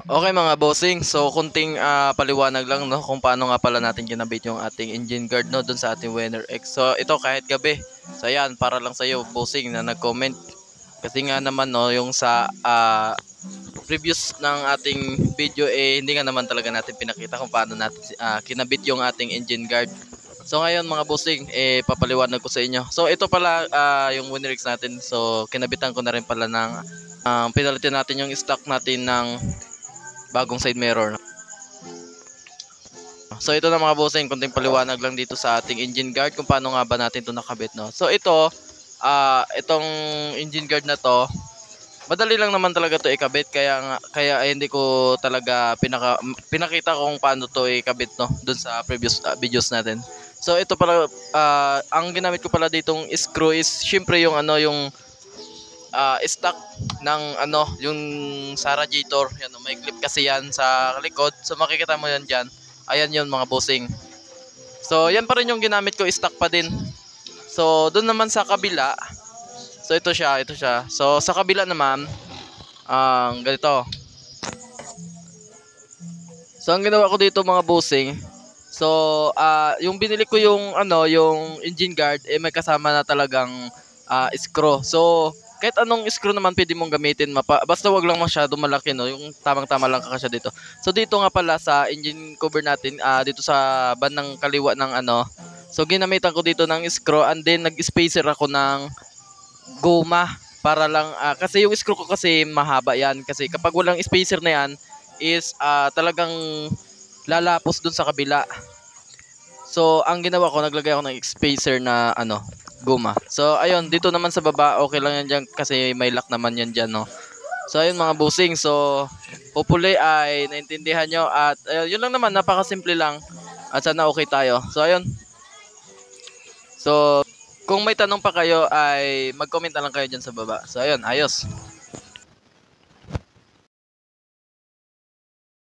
Okay mga bossing, so kunting paliwanag lang no kung paano nga pala natin kinabit yung ating engine guard no dun sa ating Winner X. So ito kahit gabi. So ayan, para lang sa iyo bossing na nag-comment. Kasi nga naman no yung sa previous ng ating video hindi nga naman talaga natin pinakita kung paano natin kinabit yung ating engine guard. So ngayon mga bossing, papaliwanag ko sa inyo. So ito pala yung Winner X natin. So kinabitan ko na rin pala ng pinalitan natin yung stock natin ng bagong side mirror. So ito na mga bossing, kunting paliwanag lang dito sa ating engine guard kung paano nga ba natin ito nakabit no. So ito, itong engine guard na to, madali lang naman talaga to ikabit kaya hindi ko talaga pinakita kung paano to ikabit no dun sa previous videos natin. So ito pala ang ginamit ko pala ditong screw is syempre yung stock ng yung sa radiator. Yan, may clip kasi yan sa likod. So makikita mo yan diyan. Ayan yun mga bossing. So yan pa rin yung ginamit ko, stock pa din. So doon naman sa kabila. So ito siya. So sa kabila naman ganito. So ang ginawa ko dito mga bossing. So yung binili ko yung yung engine guard may kasama na talagang screw. So kahit anong screw naman pwede mong gamitin, basta wag lang masyado malaki no, yung tamang-tama lang kakasya dito. So dito nga pala sa engine cover natin, dito sa bandang kaliwa ng so ginamitan ko dito ng screw and then nag-spacer ako ng goma para lang kasi yung screw ko kasi mahaba yan, kasi kapag walang spacer na yan is talagang lalapos dun sa kabila. So ang ginawa ko, naglagay ako ng spacer na guma. So ayun, dito naman sa baba okay lang yan dyan kasi may lock naman yan dyan no. So ayun mga bossing, so hopefully ay naintindihan nyo at yun lang naman, napakasimple lang at sana okay tayo. So ayun, so kung may tanong pa kayo ay mag-comment na lang kayo dyan sa baba. So ayun, ayos.